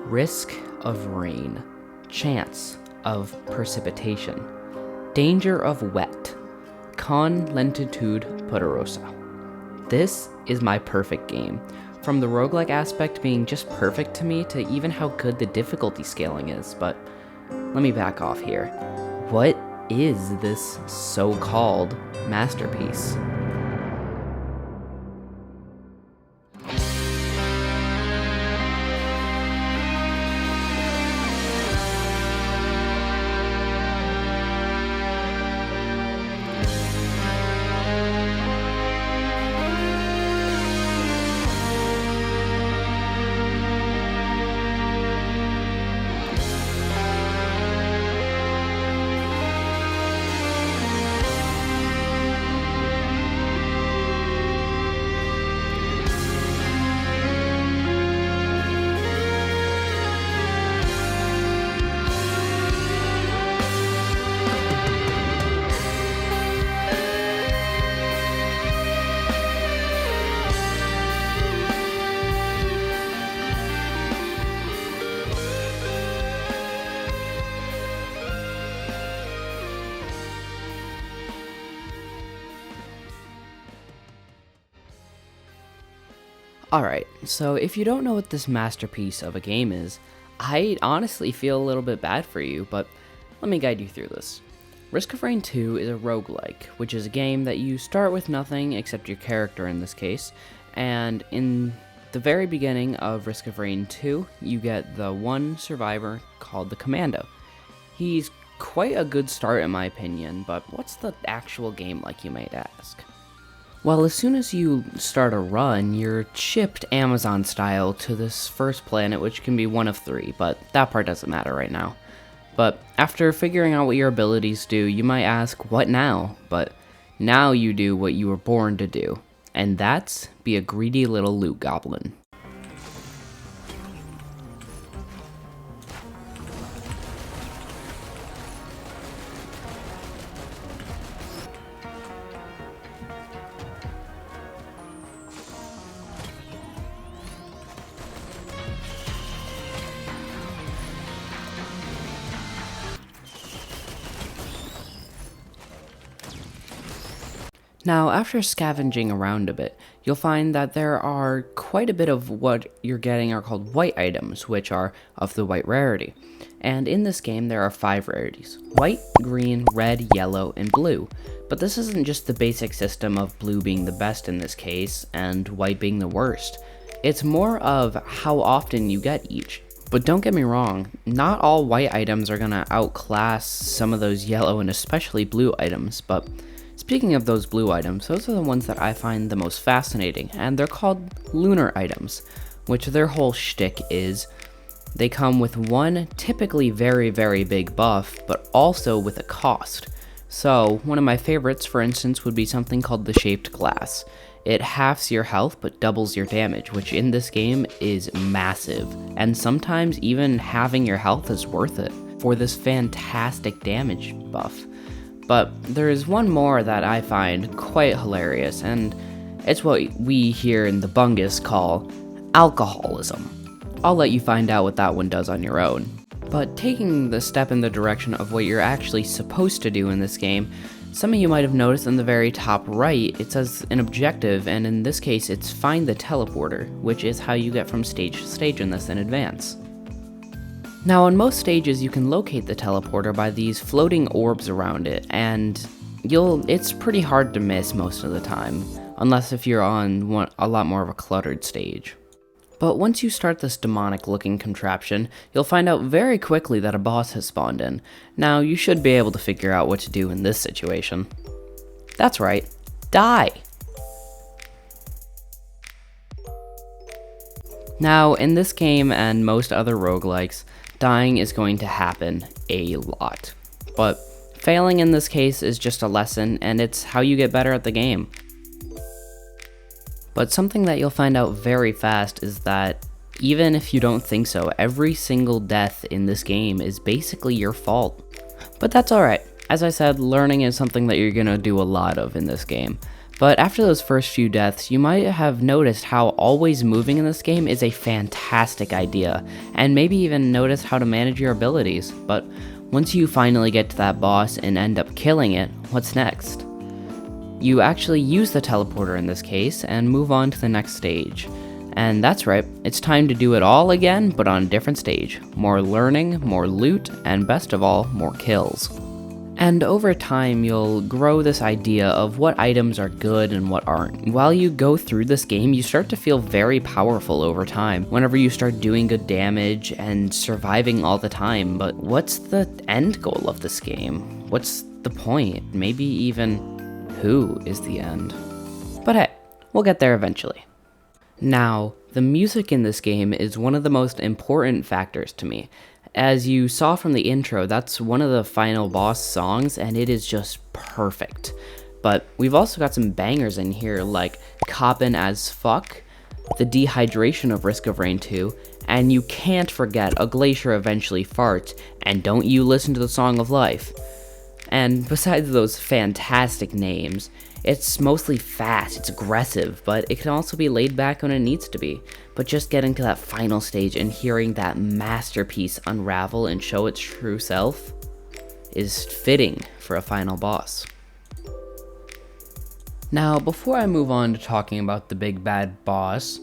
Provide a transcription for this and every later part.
risk of rain, chance of precipitation, danger of wet, con lentitude poderosa. This is my perfect game. From the roguelike aspect being just perfect to me to even how good the difficulty scaling is, but let me back off here. What is this so-called masterpiece? Alright, so if you don't know what this masterpiece of a game is, I honestly feel a little bit bad for you, but let me guide you through this. Risk of Rain 2 is a roguelike, which is a game that you start with nothing except your character in this case, and in the very beginning of Risk of Rain 2, you get the one survivor called the Commando. He's quite a good start in my opinion, but what's the actual game like, you might ask? Well, as soon as you start a run, you're shipped Amazon style to this first planet, which can be one of 3, but that part doesn't matter right now. But after figuring out what your abilities do, you might ask, what now? But now you do what you were born to do, and that's be a greedy little loot goblin. Now, after scavenging around a bit, you'll find that there are quite a bit of what you're getting are called white items, which are of the white rarity. And in this game, there are 5 rarities: white, green, red, yellow, and blue. But this isn't just the basic system of blue being the best in this case, and white being the worst. It's more of how often you get each. But don't get me wrong, not all white items are gonna outclass some of those yellow and especially blue items, but speaking of those blue items, those are the ones that I find the most fascinating, and they're called lunar items, which their whole shtick is they come with one typically very, very big buff, but also with a cost. So, one of my favorites, for instance, would be something called the Shaped Glass. It halves your health, but doubles your damage, which in this game is massive, and sometimes even halving your health is worth it for this fantastic damage buff. But there is one more that I find quite hilarious, and it's what we here in the Bungus call alcoholism. I'll let you find out what that one does on your own. But taking the step in the direction of what you're actually supposed to do in this game, some of you might have noticed in the very top right, it says an objective, and in this case it's find the teleporter, which is how you get from stage to stage in this in advance. Now, on most stages, you can locate the teleporter by these floating orbs around it, and it's pretty hard to miss most of the time, unless if you're on a lot more of a cluttered stage. But once you start this demonic-looking contraption, you'll find out very quickly that a boss has spawned in. Now, you should be able to figure out what to do in this situation. That's right, die! Now, in this game and most other roguelikes, dying is going to happen a lot. But failing in this case is just a lesson, and it's how you get better at the game. But something that you'll find out very fast is that even if you don't think so, every single death in this game is basically your fault. But that's alright. As I said, learning is something that you're gonna do a lot of in this game. But after those first few deaths, you might have noticed how always moving in this game is a fantastic idea, and maybe even noticed how to manage your abilities. But once you finally get to that boss and end up killing it, what's next? You actually use the teleporter in this case and move on to the next stage. And that's right, it's time to do it all again, but on a different stage. More learning, more loot, and best of all, more kills. And over time, you'll grow this idea of what items are good and what aren't. While you go through this game, you start to feel very powerful over time, whenever you start doing good damage and surviving all the time. But what's the end goal of this game? What's the point? Maybe even who is the end? But hey, we'll get there eventually. Now, the music in this game is one of the most important factors to me. As you saw from the intro, that's one of the final boss songs, and it is just perfect. But we've also got some bangers in here, like Coppin' as Fuck, the dehydration of Risk of Rain 2, and you can't forget A Glacier Eventually Farts, and Don't You Listen to the Song of Life. And besides those fantastic names, it's mostly fast, it's aggressive, but it can also be laid back when it needs to be. But just getting to that final stage and hearing that masterpiece unravel and show its true self is fitting for a final boss. Now, before I move on to talking about the big bad boss,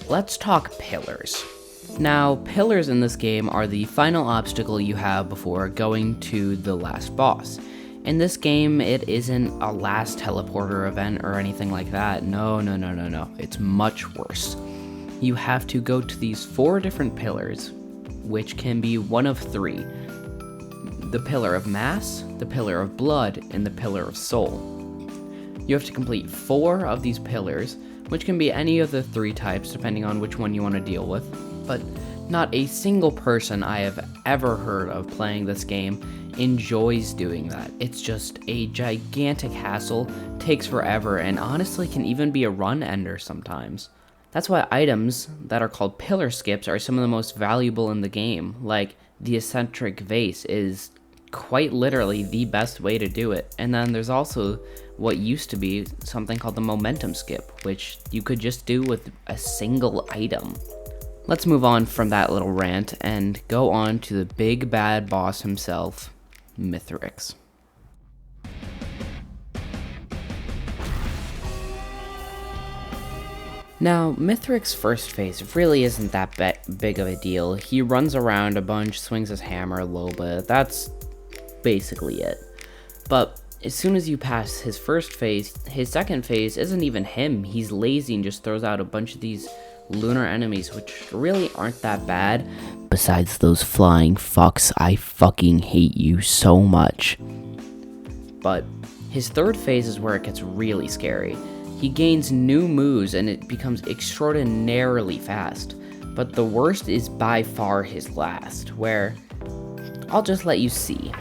let's talk pillars. Now, pillars in this game are the final obstacle you have before going to the last boss. In this game, it isn't a last teleporter event or anything like that. No. It's much worse. You have to go to these 4 different pillars, which can be one of 3. The Pillar of Mass, the Pillar of Blood, and the Pillar of Soul. You have to complete 4 of these pillars, which can be any of the 3 types depending on which one you want to deal with. But not a single person I have ever heard of playing this game enjoys doing that. It's just a gigantic hassle, takes forever, and honestly can even be a run ender sometimes. That's why items that are called pillar skips are some of the most valuable in the game. Like, the eccentric vase is quite literally the best way to do it. And then there's also what used to be something called the momentum skip, which you could just do with a single item. Let's move on from that little rant and go on to the big bad boss himself, Mithrix. Now, Mithrix's first phase really isn't that big of a deal. He runs around a bunch, swings his hammer a little bit, that's basically it. But as soon as you pass his first phase, his second phase isn't even him. He's lazy and just throws out a bunch of these lunar enemies, which really aren't that bad. Besides those flying fucks, I fucking hate you so much. But his third phase is where it gets really scary. He gains new moves and it becomes extraordinarily fast. But the worst is by far his last, where I'll just let you see.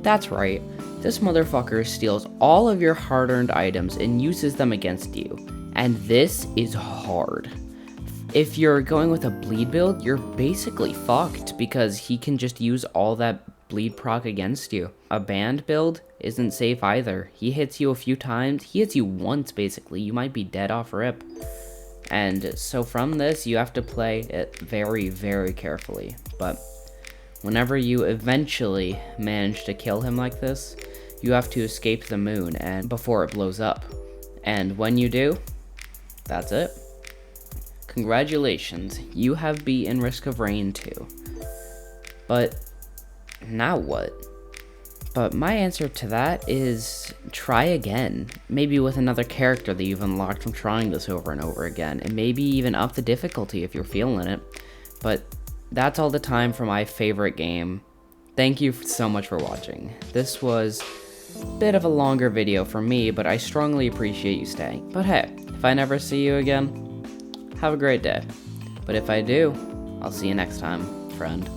That's right, this motherfucker steals all of your hard-earned items and uses them against you. And this is hard. If you're going with a bleed build, you're basically fucked because he can just use all that bleed proc against you. A band build isn't safe either. He hits you a few times, he hits you once basically, you might be dead off rip. And so from this, you have to play it very, very carefully. But whenever you eventually manage to kill him like this, you have to escape the moon and before it blows up. And when you do, that's it. Congratulations, you have beaten Risk of Rain 2. But now what? But my answer to that is try again. Maybe with another character that you've unlocked from trying this over and over again, and maybe even up the difficulty if you're feeling it. But that's all the time for my favorite game. Thank you so much for watching. This was a bit of a longer video for me, but I strongly appreciate you staying. But hey, if I never see you again, have a great day. But if I do, I'll see you next time, friend.